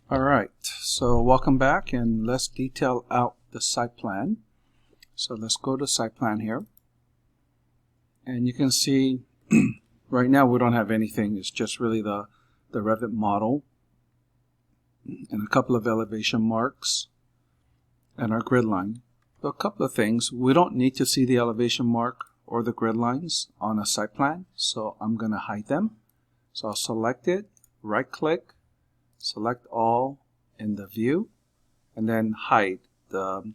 Alright, so welcome back, and let's detail out the site plan. So let's go to site plan here. And you can see right now we don't have anything. It's just really the Revit model and a couple of elevation marks and our grid line. So a couple of things. We don't need to see the elevation mark or the grid lines on a site plan, so I'm going to hide them. So I'll select it, right click, select all in the view, and then hide. The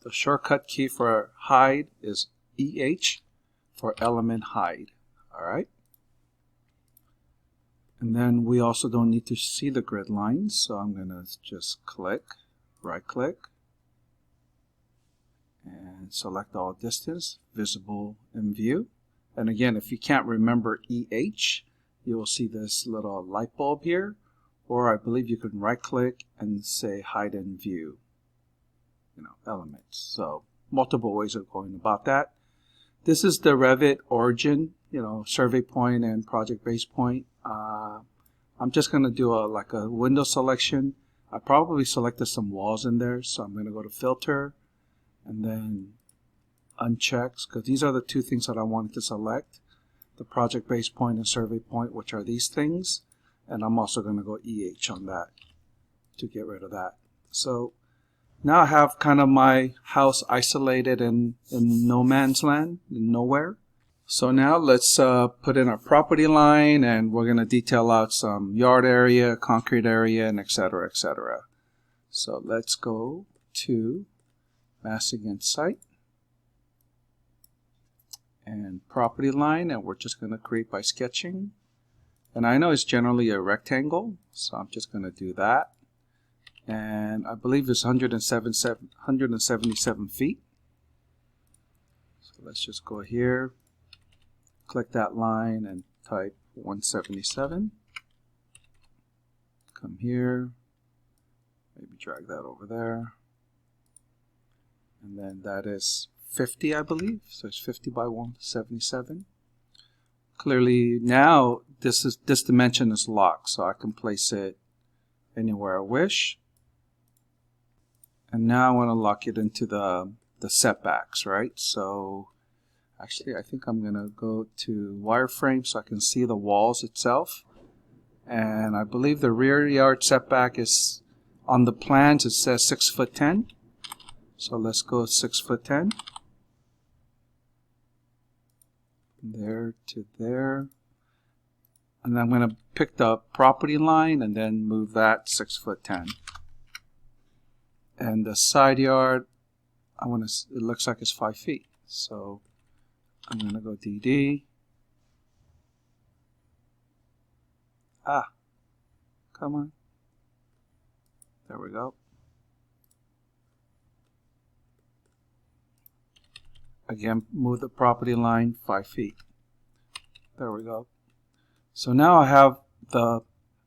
shortcut key for hide is EH for element hide. Alright. And then we also don't need to see the grid lines, so I'm going to just click, right click, and select all distance, visible in view. And again, if you can't remember EH, you will see this little light bulb here, or I believe you can right click and say hide in view, elements. So multiple ways of going about that. This is the Revit origin, survey point and project base point. I'm just going to do like a window selection. I probably selected some walls in there, so I'm going to go to filter and then uncheck, because these are the two things that I wanted to select: the project base point and survey point, which are these things. And I'm also going to go EH on that to get rid of that. So now I have kind of my house isolated in no man's land, in nowhere. So now let's put in our property line, and we're going to detail out some yard area, concrete area, and etc., etc. So let's go to Mass Against Site and property line, and we're just going to create by sketching. And I know it's generally a rectangle, so I'm just going to do that. And I believe it's 177 feet. So let's just go here, click that line and type 177. Come here, maybe drag that over there. And then that is 50, I believe. So it's 50 by 177. Clearly now this dimension is locked, so I can place it anywhere I wish. And now I want to lock it into the setbacks, right? So actually I think I'm going to go to wireframe so I can see the walls itself. And I believe the rear yard setback is, on the plans it says 6'10". So let's go 6'10". There to there, and I'm going to pick the property line and then move that 6'10". And the side yard, it looks like it's 5 feet, so I'm going to go DD. Come on, there we go. Again, move the property line 5 feet. There we go. So now I have the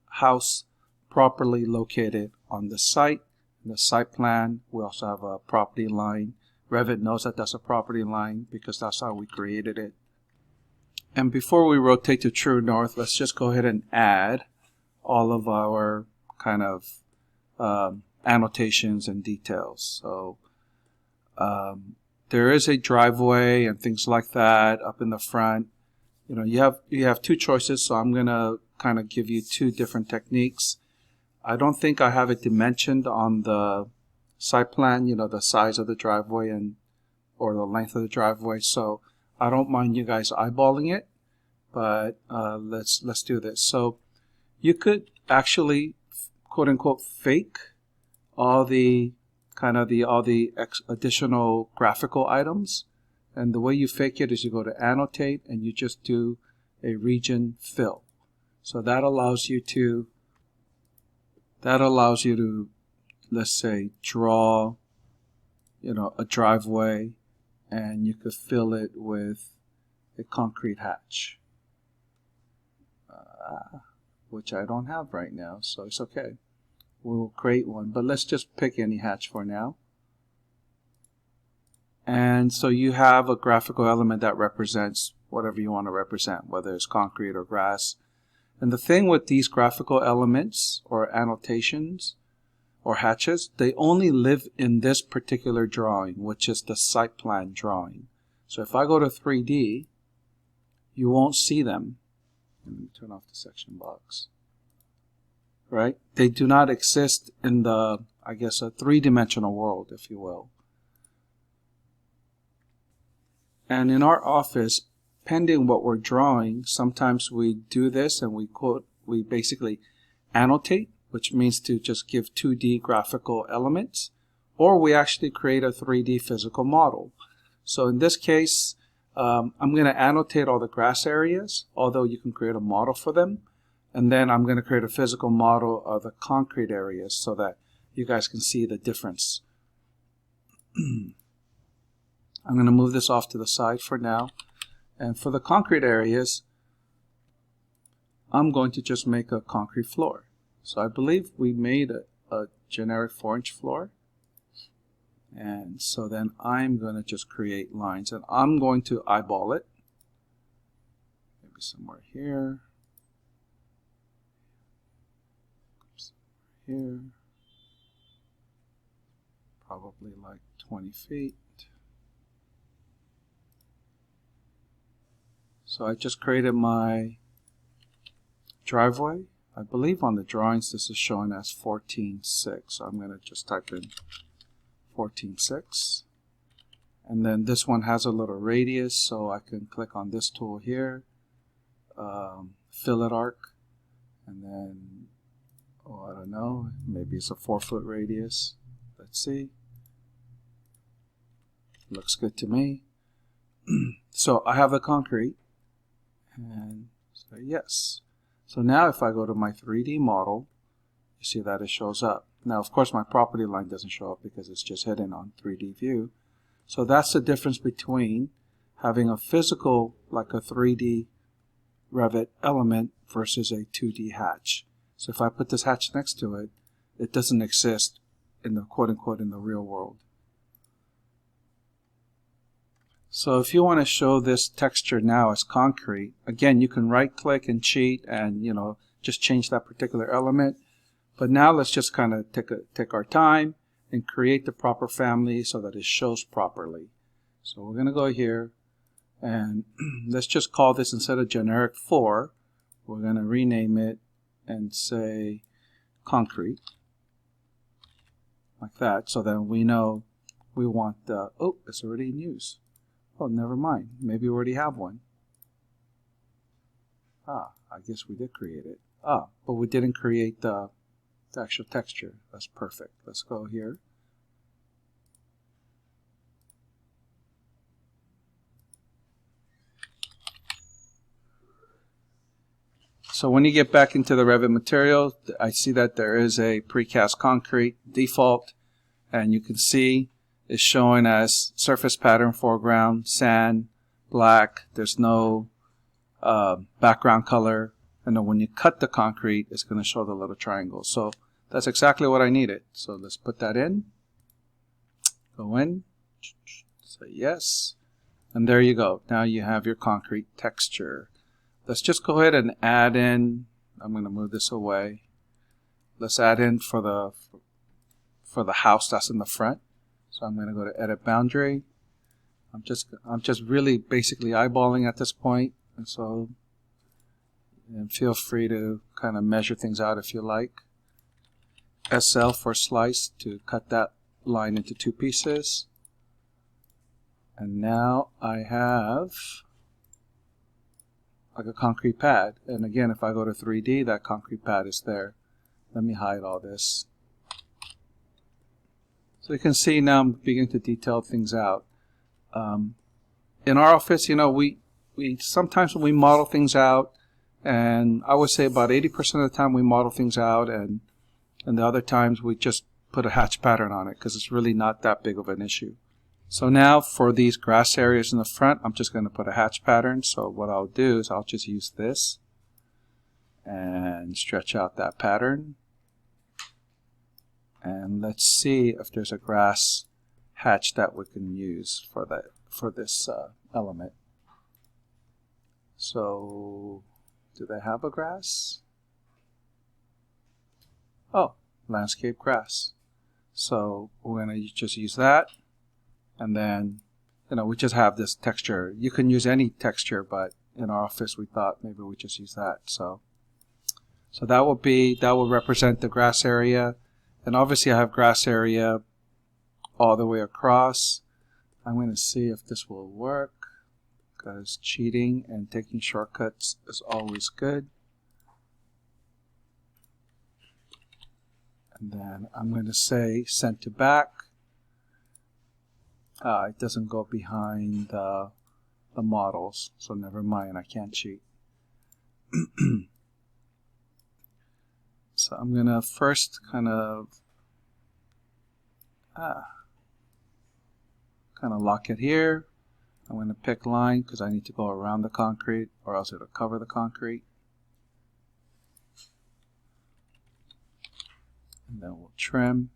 house properly located on the site. In the site plan, we also have a property line. Revit knows that that's a property line because that's how we created it. And before we rotate to true north, let's just go ahead and add all of our kind of annotations and details. So there is a driveway and things like that up in the front. You have two choices, so I'm going to kind of give you two different techniques. I don't think I have it dimensioned on the site plan, the size of the driveway or the length of the driveway, so I don't mind you guys eyeballing it, but let's do this. So you could actually quote unquote fake all the additional graphical items, and the way you fake it is you go to annotate and you just do a region fill. So that allows you to let's say draw a driveway, and you could fill it with a concrete hatch, which I don't have right now, so it's okay. We'll create one, but let's just pick any hatch for now. And so you have a graphical element that represents whatever you want to represent, whether it's concrete or grass. And the thing with these graphical elements or annotations or hatches, they only live in this particular drawing, which is the site plan drawing. So if I go to 3D, you won't see them. Let me turn off the section box. Right? They do not exist in the, I guess, a three-dimensional world, if you will. And in our office, pending what we're drawing, sometimes we do this and we basically annotate, which means to just give 2D graphical elements, or we actually create a 3D physical model. So in this case, I'm going to annotate all the grass areas, although you can create a model for them. And then I'm going to create a physical model of the concrete areas so that you guys can see the difference. I'm going to move this off to the side for now. And for the concrete areas, I'm going to just make a concrete floor. So I believe we made a generic 4-inch floor. And so then I'm going to just create lines. And I'm going to eyeball it. Maybe somewhere here. Here. Probably like 20 feet. So I just created my driveway. I believe on the drawings this is showing as 14.6. So I'm going to just type in 14.6. And then this one has a little radius, so I can click on this tool here, fillet arc, and then, oh, I don't know, maybe it's a 4-foot radius. Let's see. Looks good to me. So I have the concrete. And say yes. So now if I go to my 3D model, you see that it shows up. Now of course my property line doesn't show up because it's just hidden on 3D view. So that's the difference between having a physical, like a 3D Revit element versus a 2D hatch. So if I put this hatch next to it, it doesn't exist in the quote-unquote in the real world. So if you want to show this texture now as concrete, again, you can right-click and cheat and, you know, just change that particular element. But now let's just kind of take our time and create the proper family so that it shows properly. So we're going to go here and let's just call this, instead of generic 4, we're going to rename it and say concrete. Like that, so that we know we want the, oh, it's already in use. Oh, never mind. Maybe we already have one. Ah, I guess we did create it. Ah, but we didn't create the actual texture. That's perfect. Let's go here. So when you get back into the Revit material, I see that there is a precast concrete default, and you can see it's showing as surface pattern foreground, sand, black. There's no background color. And then when you cut the concrete, it's going to show the little triangle. So that's exactly what I needed. So let's put that in. Go in. Say yes. And there you go. Now you have your concrete texture. Let's just go ahead and add in. I'm going to move this away. Let's add in for the house that's in the front. So I'm going to go to Edit Boundary. I'm just really basically eyeballing at this point, and so feel free to kind of measure things out if you like. SL for slice to cut that line into 2 pieces. And now I have like a concrete pad. And again, if I go to 3D, that concrete pad is there. Let me hide all this. So you can see now I'm beginning to detail things out. In our office, you know, we sometimes when we model things out, and I would say about 80% of the time we model things out, and the other times we just put a hatch pattern on it because it's really not that big of an issue. So now for these grass areas in the front, I'm just going to put a hatch pattern. So what I'll do is I'll just use this and stretch out that pattern. And let's see if there's a grass hatch that we can use for this element. So, do they have a grass? Oh, landscape grass. So we're going to just use that, and then we just have this texture. You can use any texture, but in our office we thought maybe we just use that. So that will represent the grass area, and obviously I have grass area all the way across. I'm going to see if this will work, because cheating and taking shortcuts is always good. And then I'm going to say send to back. It doesn't go behind the models, so never mind, I can't cheat. So I'm going to first kind of lock it here. I'm going to pick line because I need to go around the concrete, or else it'll cover the concrete. And then we'll trim.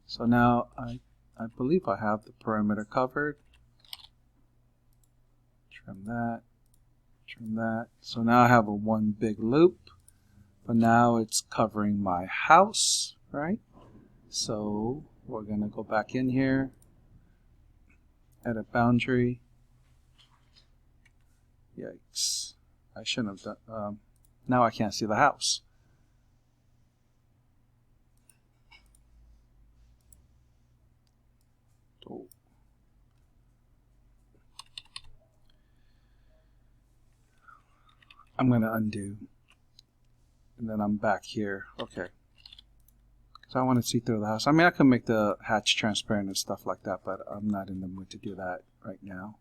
So now I believe I have the perimeter covered. Trim that, trim that. So now I have a one big loop, but now it's covering my house, right? So we're going to go back in here, edit boundary. Yikes, I shouldn't have done. Now I can't see the house. Oh. I'm going to undo, and then I'm back here. Okay. Because I want to see through the house. I mean, I can make the hatch transparent and stuff like that, but I'm not in the mood to do that right now.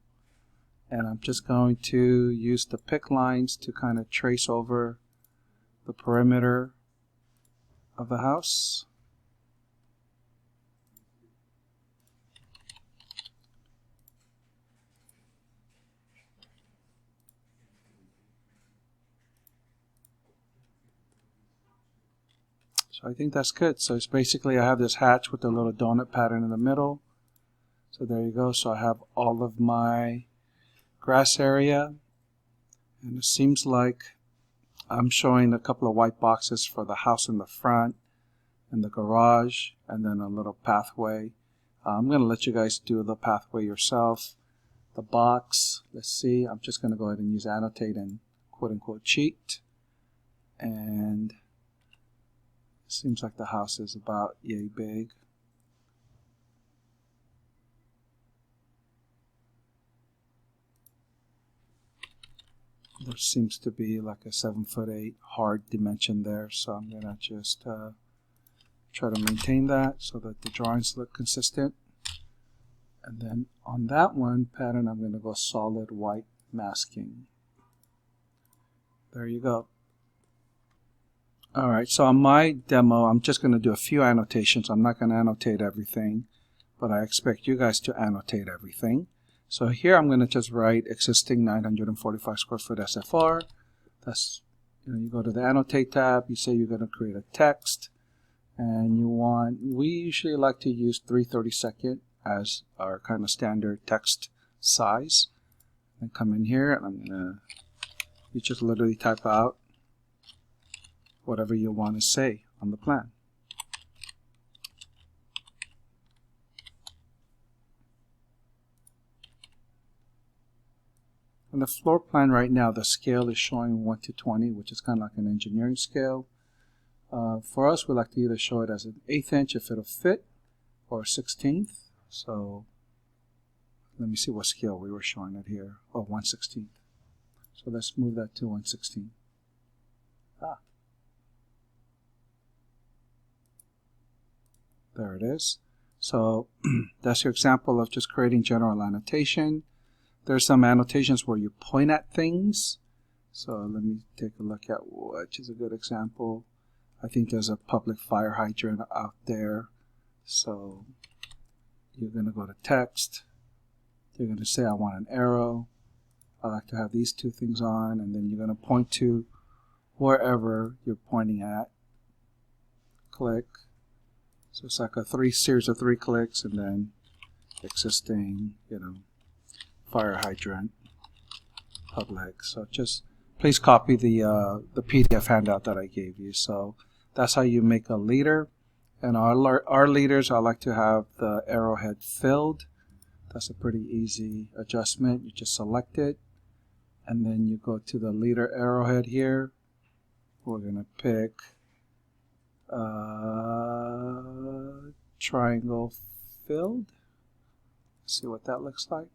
And I'm just going to use the pick lines to kind of trace over the perimeter of the house. So I think that's good. So it's basically, I have this hatch with a little donut pattern in the middle. So there you go. So I have all of my grass area, and it seems like I'm showing a couple of white boxes for the house in the front and the garage, and then a little pathway. I'm going to let you guys do the pathway yourself. The box, let's see, I'm just going to go ahead and use annotate and quote-unquote cheat. And it seems like the house is about yay big. There seems to be like a 7'8" hard dimension there, so I'm going to just try to maintain that so that the drawings look consistent. And then on that one pattern, I'm going to go solid white masking. There you go. Alright, so on my demo, I'm just going to do a few annotations. I'm not going to annotate everything, but I expect you guys to annotate everything. So here I'm going to just write existing 945 square foot SFR. That's, you go to the annotate tab, you say you're going to create a text, and we usually like to use 3/32 as our kind of standard text size. And come in here, and you just literally type out whatever you want to say on the plan. On the floor plan right now, the scale is showing 1:20, which is kind of like an engineering scale. For us, we like to either show it as an 1/8 inch if it'll fit, or a 1/16. So let me see what scale we were showing it here. Oh, 1/16. So let's move that to 1/16. There it is. So that's your example of just creating general annotation. There's some annotations where you point at things. So let me take a look at which is a good example. I think there's a public fire hydrant out there. So you're going to go to text. You're going to say, I want an arrow. I like to have these two things on. And then you're going to point to wherever you're pointing at. Click. So it's like a series of 3 clicks, and then existing, fire hydrant, public. So just please copy the PDF handout that I gave you. So that's how you make a leader. And our leaders, I like to have the arrowhead filled. That's a pretty easy adjustment. You just select it, and then you go to the leader arrowhead here. We're going to pick triangle filled. See what that looks like.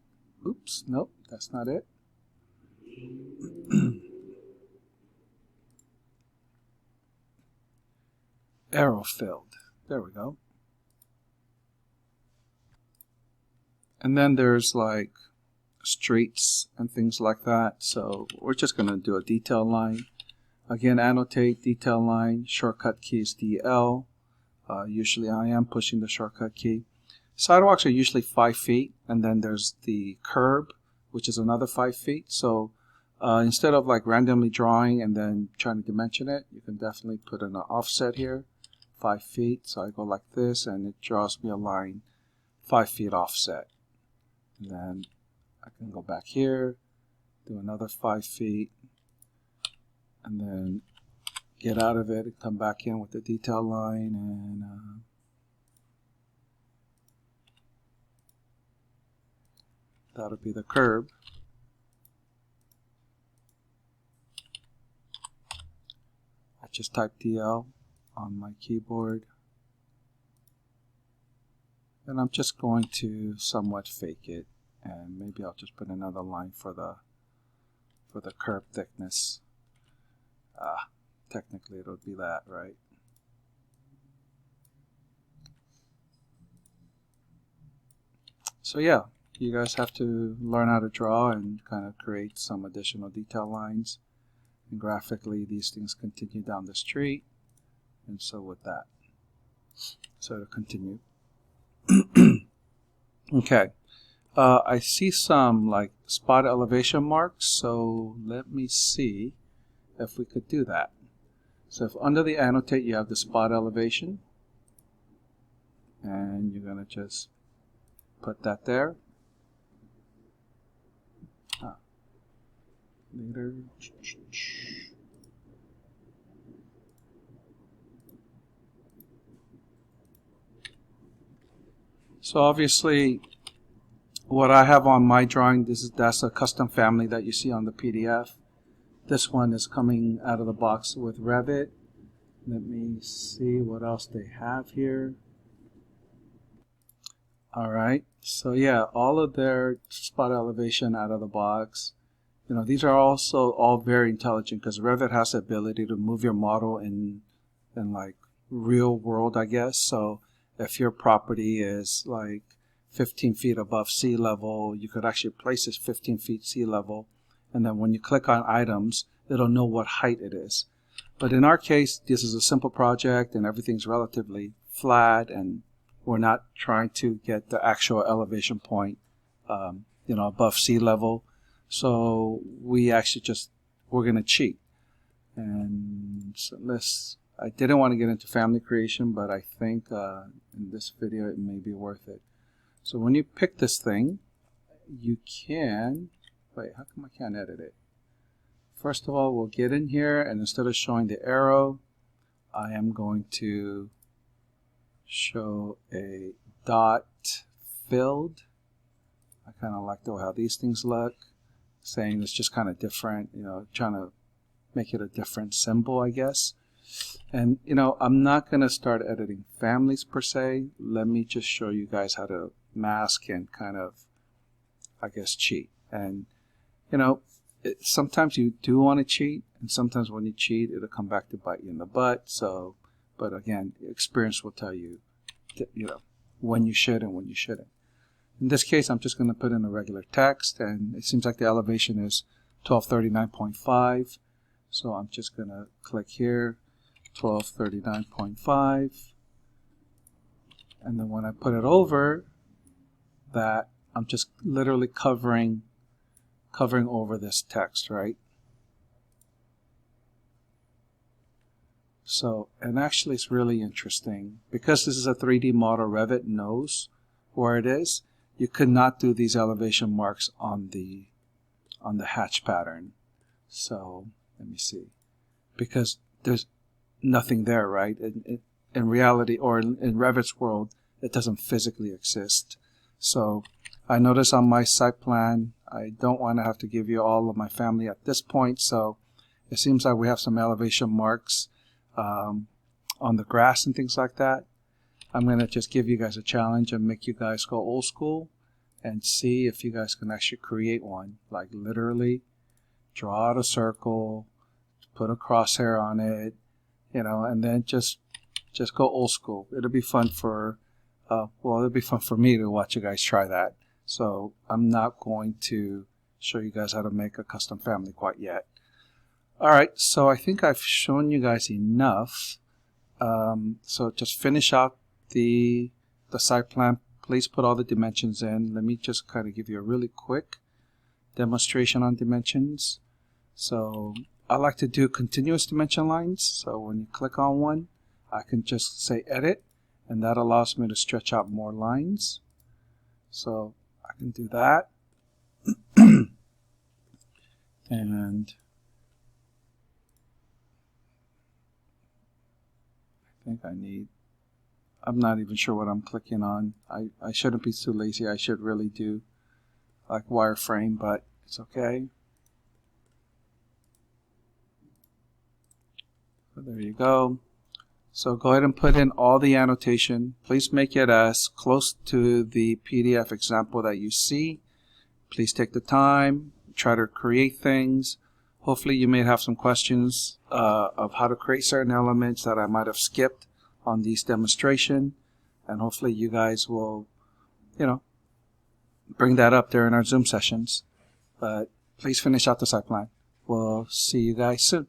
Oops, nope, that's not it. Arrow filled. There we go. And then there's like streets and things like that. So we're just going to do a detail line. Again, annotate, detail line, shortcut key is DL. Usually I am pushing the shortcut key. Sidewalks are usually 5 feet, and then there's the curb, which is another 5 feet. So instead of like randomly drawing and then trying to dimension it, you can definitely put in an offset here, 5 feet. So I go like this, and it draws me a line 5 feet offset. And then I can go back here, do another 5 feet, and then get out of it and come back in with the detail line, and that'll be the curb. I just typed DL on my keyboard, and I'm just going to somewhat fake it, and maybe I'll just put another line for the curb thickness. Technically it'll be that, right? So yeah, you guys have to learn how to draw and kind of create some additional detail lines. And graphically, these things continue down the street, and so with that. So to continue. Okay. I see some like spot elevation marks, so let me see if we could do that. So if under the annotate you have the spot elevation, and you're going to just put that there. Later. So obviously what I have on my drawing, that's a custom family that you see on the PDF. This one is coming out of the box with Revit. Let me see what else they have here. Alright, so yeah, all of their spot elevation out of the box. You know, these are also all very intelligent because Revit has the ability to move your model in like real world, I guess. So if your property is like 15 feet above sea level, you could actually place it 15 feet sea level, and then when you click on items, it'll know what height it is. But in our case, this is a simple project and everything's relatively flat, and we're not trying to get the actual elevation point you know, above sea level. So we actually we're going to cheat. And so I didn't want to get into family creation, but I think in this video it may be worth it. So when you pick this thing, you can, wait, how come I can't edit it? First of all, we'll get in here, and instead of showing the arrow, I am going to show a dot filled. I kind of like how these things look, saying it's just kind of different, you know, trying to make it a different symbol, I guess. And, you know, I'm not going to start editing families per se. Let me just show you guys how to mask and kind of, I guess, cheat. And, you know, sometimes you do want to cheat, and sometimes when you cheat, it'll come back to bite you in the butt. So, but again, experience will tell you, you know, when you should and when you shouldn't. In this case, I'm just going to put in a regular text, and it seems like the elevation is 1239.5. So I'm just going to click here, 1239.5. And then when I put it over that, I'm just literally covering over this text, right? So, and actually it's really interesting because this is a 3D model. Revit knows where it is. You could not do these elevation marks on the hatch pattern. So Let me see. Because there's nothing there, right? In reality, or in Revit's world, it doesn't physically exist. So I notice on my site plan, I don't want to have to give you all of my family at this point. So it seems like we have some elevation marks on the grass and things like that. I'm going to just give you guys a challenge and make you guys go old school and see if you guys can actually create one. Like literally draw out a circle, put a crosshair on it, you know, and then just go old school. It'll be fun for, it'll be fun for me to watch you guys try that. So I'm not going to show you guys how to make a custom family quite yet. All right, so I think I've shown you guys enough. So just finish out the site plan. Please put all the dimensions in. Let me just kind of give you a really quick demonstration on dimensions. So I like to do continuous dimension lines. So when you click on one, I can just say edit, and that allows me to stretch out more lines. So I can do that. And I'm not even sure what I'm clicking on. I shouldn't be too lazy. I should really do like wireframe, but it's okay. So there you go. So go ahead and put in all the annotation. Please make it as close to the PDF example that you see. Please take the time, try to create things. Hopefully you may have some questions of how to create certain elements that I might have skipped on this demonstration, and hopefully you guys will, you know, bring that up during our Zoom sessions. But please finish out the site plan. We'll see you guys soon.